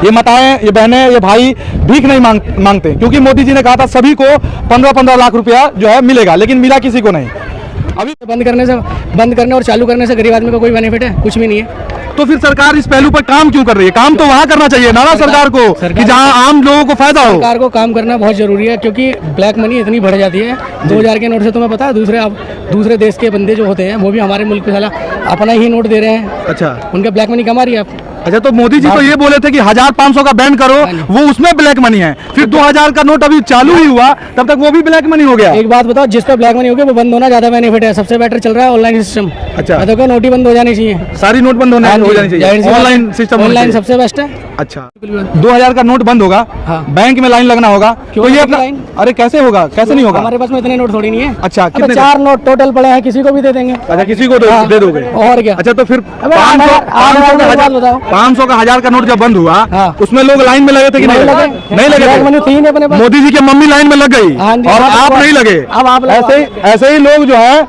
ये माताएं, ये बहनें, ये भाई भीख नहीं मांगते, क्योंकि मोदी जी ने कहा था सभी को 15-15 लाख रुपया जो है मिलेगा, लेकिन मिला किसी को नहीं। अभी बंद करने और चालू करने से गरीब आदमी का कोई बेनिफिट है? कुछ भी नहीं है। तो फिर सरकार इस पहलू पर काम क्यों कर रही है? काम तो वहाँ करना चाहिए ना सरकार को, कि जहाँ आम लोगों को फायदा हो। सरकार को काम करना बहुत जरूरी है, क्योंकि ब्लैक मनी इतनी बढ़ जाती है। 2000 के नोट से तुम्हें पता है दूसरे देश के बंदे जो होते हैं वो भी हमारे मुल्क पे साला अपना ही नोट दे रहे हैं। अच्छा, उनका ब्लैक मनी कमा रही है। अच्छा, तो मोदी जी तो ये बोले थे कि 1500 का बैन करो, वो उसमें ब्लैक मनी है। फिर 2000 का नोट अभी चालू ही हुआ, तब तक वो भी ब्लैक मनी हो गया। एक बात बताओ, जिस पे ब्लैक मनी हो गया वो बंद होना ज्यादा बेनिफिट है। सबसे बेटर चल रहा है ऑनलाइन सिस्टम। अच्छा, तो नोट ही बंद हो जानी चाहिए, सारी नोट बंद हो जानी चाहिए, ऑनलाइन सिस्टम, ऑनलाइन सबसे बेस्ट है। अच्छा, 2000 का नोट बंद होगा, बैंक में लाइन लगना होगा, तो ये अपना, अरे कैसे होगा, कैसे नहीं होगा? हमारे पास में इतने नोट थोड़ी नहीं है। अच्छा, कितने? 4 नोट टोटल पड़े हैं, किसी को भी दे देंगे। अच्छा, किसी को दे दोगे, और क्या? अच्छा, तो फिर 500 का 1000 का नोट जब बंद हुआ, उसमें लोग लाइन में लगे थे कि नहीं लगे? नहीं लगे। मोदी जी की मम्मी लाइन में लग गई और आप नहीं लगे। अब आप ऐसे ही लोग जो है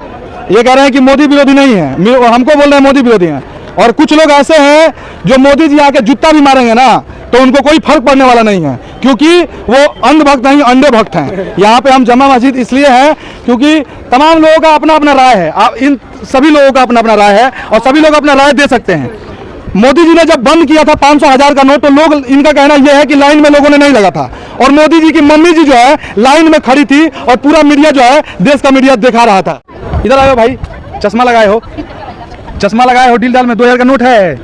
ये कह रहे हैं कि मोदी विरोधी नहीं है, हमको बोल रहे हैं मोदी विरोधी हैं। और कुछ लोग ऐसे हैं जो मोदी जी आके जूता भी मारेंगे ना तो उनको कोई फर्क पड़ने वाला नहीं है, क्योंकि वो अंधभक्त नहीं, अंधे भक्त हैं। यहाँ पे हम जमा मस्जिद इसलिए है क्योंकि तमाम लोगों का अपना अपना राय है, इन सभी लोगों का अपना अपना राय है और सभी लोग अपना राय दे सकते हैं। मोदी जी ने जब बंद किया था 500-1000 का नोट, तो लोग, इनका कहना यह है कि लाइन में लोगों ने नहीं लगा था, और मोदी जी की मम्मी जी जो है लाइन में खड़ी थी और पूरा मीडिया जो है, देश का मीडिया दिखा रहा था। इधर आयो भाई, चश्मा लगाए हो, डील डाल में 2000 का नोट है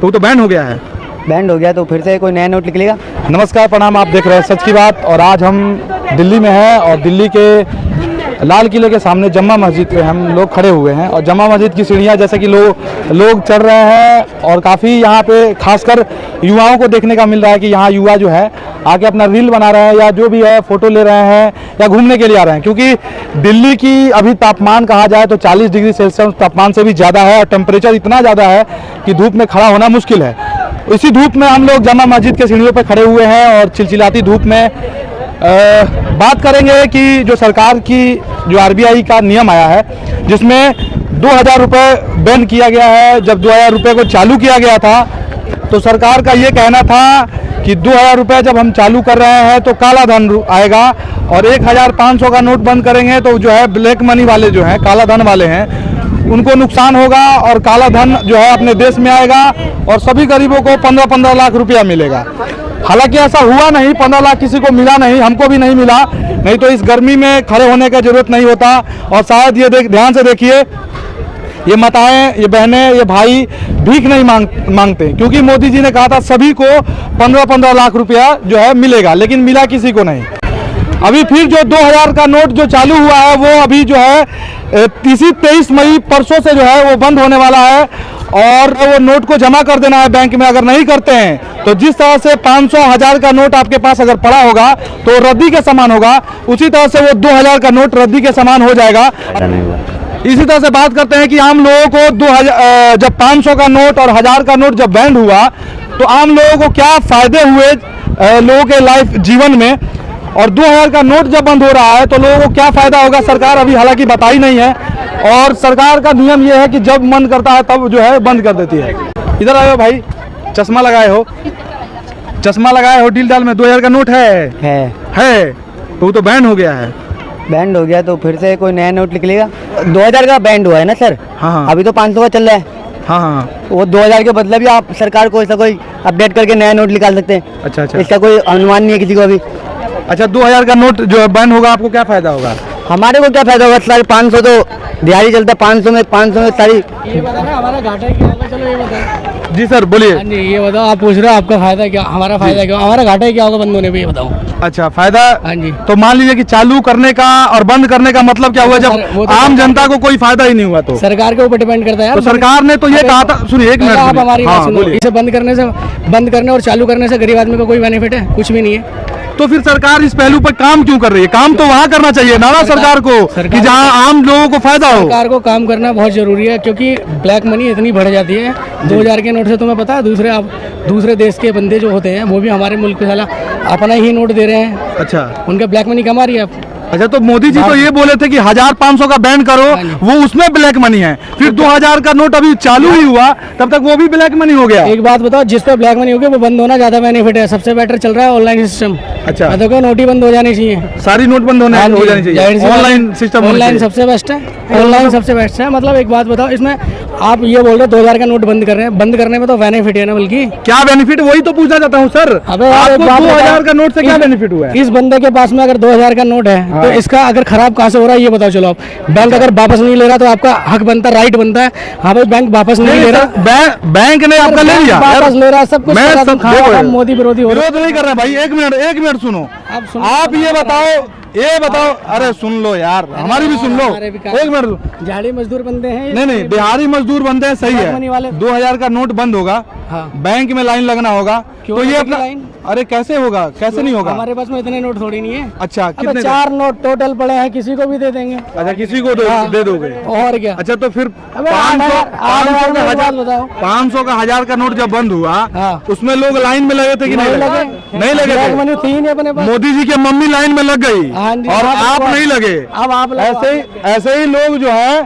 तो बैन हो गया है। बैंड हो गया तो फिर से कोई नया नोट निकलेगा। नमस्कार, प्रणाम, आप देख रहे हैं सच की बात, और आज हम दिल्ली में हैं और दिल्ली के लाल किले के सामने जम्मा मस्जिद पे हम लोग खड़े हुए हैं। और जम्मा मस्जिद की सीढ़ियाँ जैसे कि लोग चढ़ रहे हैं, और काफ़ी यहाँ पे खासकर युवाओं को देखने का मिल रहा है कि यहाँ युवा जो है आके अपना रील बना रहे हैं, या जो भी है फ़ोटो ले रहे हैं, या घूमने के लिए आ रहे हैं। क्योंकि दिल्ली की अभी तापमान कहा जाए तो 40 डिग्री सेल्सियस तापमान से भी ज़्यादा है, और टेम्परेचर इतना ज़्यादा है कि धूप में खड़ा होना मुश्किल है। इसी धूप में हम लोग जम्मा मस्जिद के सीढ़ियों पर खड़े हुए हैं और चिलचिलाती धूप में बात करेंगे कि जो सरकार की जो RBI का नियम आया है, जिसमें 2000 रुपये बैन किया गया है। जब 2000 रुपये को चालू किया गया था तो सरकार का ये कहना था कि 2000 रुपये जब हम चालू कर रहे हैं तो काला धन आएगा, और 1500 का नोट बंद करेंगे तो जो है ब्लैक मनी वाले जो हैं, काला धन वाले हैं, उनको नुकसान होगा और काला धन जो है अपने देश में आएगा और सभी गरीबों को 15-15 लाख रुपया मिलेगा। हालांकि ऐसा हुआ नहीं, 15 लाख किसी को मिला नहीं, हमको भी नहीं मिला, नहीं तो इस गर्मी में खड़े होने की जरूरत नहीं होता। और शायद ये ध्यान से देखिए, ये माताएं, ये बहनें, ये भाई भीख नहीं मांगते, क्योंकि मोदी जी ने कहा था सभी को 15-15 लाख रुपया जो है मिलेगा, लेकिन मिला किसी को नहीं। अभी फिर जो 2000 का नोट जो चालू हुआ है वो अभी जो है 23 मई परसों से जो है वो बंद होने वाला है, और वो नोट को जमा कर देना है बैंक में। अगर नहीं करते हैं तो जिस तरह से 500-1000 का नोट आपके पास अगर पड़ा होगा तो रद्दी के समान होगा, उसी तरह से वो 2000 का नोट रद्दी के समान हो जाएगा। इसी तरह से बात करते हैं कि आम लोगों को 2000 जब 500 का नोट और 1000 का नोट जब बैन हुआ तो आम लोगों को क्या फायदे हुए लोगों के लाइफ जीवन में, और 2000 का नोट जब बंद हो रहा है तो लोगों को क्या फायदा होगा, सरकार अभी हालांकि बताई नहीं है। और सरकार का नियम यह है कि जब मन करता है तब जो है बंद कर देती है। इधर आयो भाई, चश्मा लगाए हो, डील डाल में 2000 का नोट है तो बैन हो गया है। बैंड हो गया तो फिर से कोई नया नोट निकलेगा। 2000 का बैंड हुआ है ना सर। हाँ, अभी तो 500 का चल रहा है। हाँ, वो 2000 के बदले भी आप सरकार को ऐसा कोई अपडेट करके नया नोट निकाल सकते हैं। अच्छा, इसका कोई अनुमान नहीं है किसी को अभी। अच्छा, 2000 का नोट जो बैन होगा, आपको क्या फायदा होगा? हमारे को क्या फायदा होगा सर? 500 तो दिहाड़ी चलता है, 500 में सारी। ये बताओ हमारा घाटा क्या होगा? चलो ये बताओ। जी सर, बोलिए। हाँ जी, ये बताओ, आप पूछ रहे हो आपका फायदा क्या, हमारा फायदा क्या, हमारा घाटा क्या होगा बंद होने पे, ये बताओ। अच्छा, फायदा। हाँ जी, तो मान लीजिए कि चालू करने का और बंद करने का मतलब क्या हुआ, जब आम जनता को कोई फायदा ही नहीं हुआ तो सरकार के ऊपर डिपेंड करता है। तो सरकार ने तो ये कहा था, सुनिए एक मिनट, आप हमारी बात सुनो। बोलिए। इसे बंद करने और चालू करने से गरीब आदमी का कोई बेनिफिट है? कुछ भी नहीं है। तो फिर सरकार इस पहलू पर काम क्यों कर रही है? काम तो वहाँ करना चाहिए ना सरकार को, कि जहाँ आम लोगों को फायदा हो। सरकार को काम करना बहुत जरूरी है, क्योंकि ब्लैक मनी इतनी बढ़ जाती है। 2000 के नोट से तुम्हें पता है दूसरे देश के बंदे जो होते हैं वो भी हमारे मुल्क पे साला अपना ही नोट दे रहे हैं। अच्छा, उनका ब्लैक मनी कमा रही है। अच्छा, तो मोदी जी तो ये बोले थे कि 1500 का बैन करो, वो उसमें ब्लैक मनी है। फिर 2000 का नोट अभी चालू ही हुआ, तब तक वो भी ब्लैक मनी हो गया। एक बात बताओ, जिस पे ब्लैक मनी होगी वो बंद होना ज्यादा बेनिफिट है। सबसे बेटर चल रहा है ऑनलाइन सिस्टम। अच्छा, मैं तो कहूं नोट ही बंद हो जानी चाहिए, सारी नोट बंद हो जानी चाहिए, ऑनलाइन सिस्टम। ऑनलाइन सबसे बेस्ट है, ऑनलाइन सबसे बेस्ट है। मतलब एक बात बताओ, इसमें आप ये बोल रहे हो 2000 का नोट बंद कर रहे हैं, बंद करने में तो बेनिफिट है ना, बल्कि क्या बेनिफिट, वही तो पूछना चाहता हूँ सर। अबे यार, एक आपको बात 2000 का नोट से क्या इस- बेनिफिट हुआ है? इस बंदे के पास में अगर 2000 का नोट है तो इसका अगर खराब कहाँ से हो रहा है ये बताओ। चलो आप, बैंक अगर वापस नहीं ले रहा तो आपका हक बनता है, राइट बनता है। हाँ भाई, बैंक वापस नहीं ले रहा, बैंक ने आपका ले लिया, वापस ले रहा है सब कुछ। मैं कर रहा, सब तुम खाओ, देखो, हम मोदी विरोधी हो रहे विरोध नहीं कर रहे भाई। एक मिनट सुनो। सुनो। आप ये बताओ, अरे सुन लो यार, हमारी भी सुन लो, एक मिनट। झाड़ी मजदूर बंदे हैं। नहीं, बिहारी मजदूर बंदे हैं, सही ब्लैक मनी वाले। है। 2000 का नोट बंद होगा, हाँ। बैंक में लाइन लगना होगा, क्यों तो ये लगेगी अपना लाइन? अरे कैसे होगा, कैसे नहीं होगा? हमारे पास में इतने नोट थोड़ी नहीं है। अच्छा, अबे कितने? 4 नोट टोटल पड़े हैं, किसी को भी दे देंगे। अच्छा, किसी को दे दोगे? और क्या। अच्छा, तो फिर अबे 500 का 1000 बताओ। 500 का 1000 का नोट जब बंद हुआ, हाँ। उसमें लोग लाइन में लगे थे कि नहीं लगे? नहीं लगे ब्लैक थे। मनी थी ही नहीं अपने पास। मोदी जी की मम्मी लाइन में लग गई हाँ जी, और आप नहीं लगे। अब आप ऐसे ही लोग जो है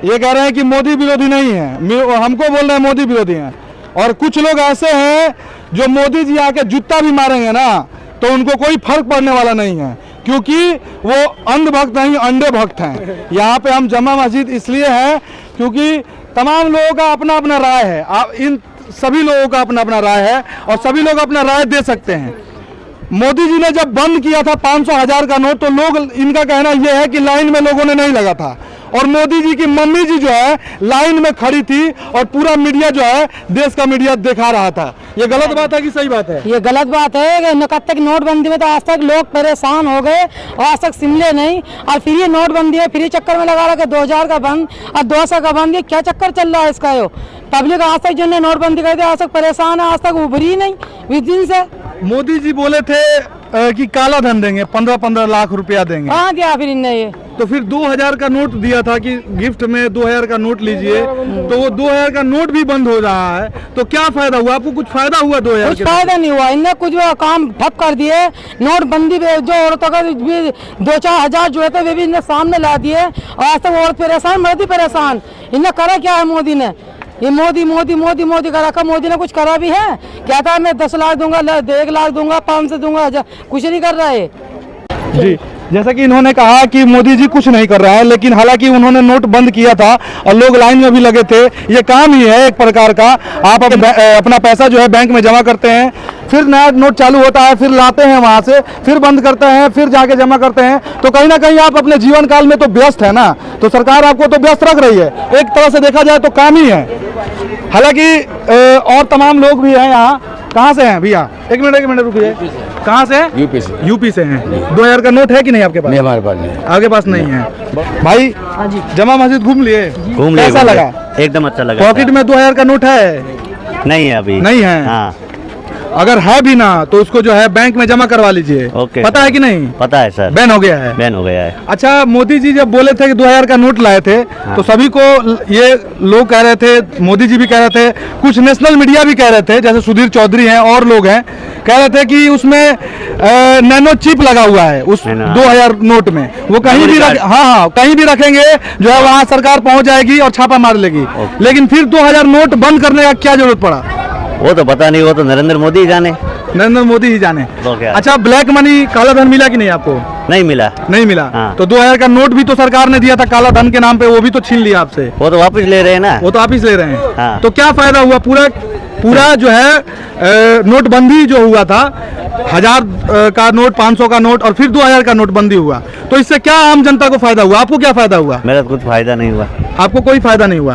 ये कह रहे हैं कि मोदी विरोधी नहीं है, हमको बोल रहे हैं मोदी विरोधी हैं। और कुछ लोग ऐसे हैं जो मोदी जी आके जूता भी मारेंगे ना तो उनको कोई फर्क पड़ने वाला नहीं है, क्योंकि वो अंधभक्त नहीं, अंधे भक्त हैं। यहाँ पे हम जमा मस्जिद इसलिए है क्योंकि तमाम लोगों का अपना अपना राय है। आप इन सभी लोगों का अपना अपना राय है और सभी लोग अपना राय दे सकते हैं। मोदी जी ने जब बंद किया था 500 1000 का नोट, तो लोग, इनका कहना यह है कि लाइन में लोगों ने नहीं लगा था और मोदी जी की मम्मी जी जो है लाइन में खड़ी थी और पूरा मीडिया जो है, देश का मीडिया दिखा रहा था। ये गलत बात है कि सही बात है? ये गलत बात है कि कब तक नोटबंदी में तो आज तक लोग परेशान हो गए और आज तक सिमले नहीं, और फिर ये नोटबंदी है, फिर ये चक्कर में लगा रहा कि 2000 का बंद और 200 का बंद। ये क्या चक्कर चल रहा है इसका? यो पब्लिक आज तक जिन्होंने नोटबंदी कर दी आज तक परेशान है, आज तक उभरी नहीं विद दिन से। मोदी जी बोले थे कि काला धन देंगे, 15-15 लाख रुपया देंगे। कहाँ दिया फिर इनने ये? तो फिर 2000 का नोट दिया था कि गिफ्ट में 2000 का नोट लीजिए, तो वो 2000 का नोट भी बंद हो रहा है, तो क्या फायदा हुआ? आपको कुछ फायदा हुआ 2000? कुछ फायदा नहीं हुआ, इनने कुछ काम ठप कर दिए। नोटबंदी पे जो औरतों का भी 2-4 हजार जो है वे भी इनने सामने ला दिए और आज तक औरत परेशान, मर्द ही परेशान। इनने करा क्या है मोदी ने? ये मोदी मोदी मोदी मोदी का रखा। मोदी ने कुछ करा भी है? कहता है मैं 10 लाख दूंगा, 1 लाख दूंगा, 500 दूंगा, 1000, कुछ नहीं कर रहा है। जी, जैसा कि इन्होंने कहा कि मोदी जी कुछ नहीं कर रहा है, लेकिन हालांकि उन्होंने नोट बंद किया था और लोग लाइन में भी लगे थे। ये काम ही है एक प्रकार का, आप अपना पैसा जो है बैंक में जमा करते हैं, फिर नया नोट चालू होता है, फिर लाते हैं वहां से, फिर बंद करते हैं, फिर जाके जमा करते हैं। तो कहीं ना कहीं आप अपने जीवन काल में तो व्यस्त है ना, तो सरकार आपको तो व्यस्त रख रही है। एक तरह से देखा जाए तो काम ही है। हालांकि और तमाम लोग भी हैं यहाँ। कहाँ से हैं भैया? एक मिनट रुकिए। कहाँ से? यूपी से हैं। 2000 का नोट है कि नहीं आपके पास? नहीं, हमारे पास नहीं। आपके पास नहीं है भाई? जमा मस्जिद घूम लिए? घूम लिए। कैसा लगा? एकदम अच्छा लगा। पॉकेट में 2000 का नोट है? नहीं है अभी। नहीं है? हाँ। अगर है भी ना तो उसको जो है बैंक में जमा करवा लीजिए। ओके। पता है कि नहीं? पता है सर। बैन हो गया है। बैन हो गया है। अच्छा, मोदी जी जब बोले थे कि 2000 का नोट लाए थे, तो सभी को ये लोग कह रहे थे, मोदी जी भी कह रहे थे, कुछ नेशनल मीडिया भी कह रहे थे, जैसे सुधीर चौधरी हैं और लोग हैं, कह रहे थे कि उसमें नैनो चिप लगा हुआ है उस 2000 नोट में। वो कहीं भी हाँ कहीं भी रखेंगे जो है वहाँ सरकार पहुँच जाएगी और छापा मार लेगी। लेकिन फिर 2000 नोट बंद करने का क्या जरूरत पड़ा? वो तो पता नहीं, वो तो नरेंद्र मोदी ही जाने। नरेंद्र मोदी ही जाने। तो क्या? अच्छा, ब्लैक मनी, काला धन मिला कि नहीं आपको? नहीं मिला। नहीं मिला। हाँ। तो 2000 का नोट भी तो सरकार ने दिया था काला धन के नाम पे, वो भी तो छीन लिया आपसे। वो तो वापस ले रहे हैं ना। वो तो आप ही ले रहे हैं। हाँ। तो क्या फायदा हुआ? पूरा जो है नोटबंदी जो हुआ था, 1000 का नोट, 500 का नोट और फिर 2000 का नोटबंदी हुआ, तो इससे क्या आम जनता को फायदा हुआ? आपको क्या फायदा हुआ? मेरा तो कुछ फायदा नहीं हुआ। आपको कोई फायदा नहीं हुआ।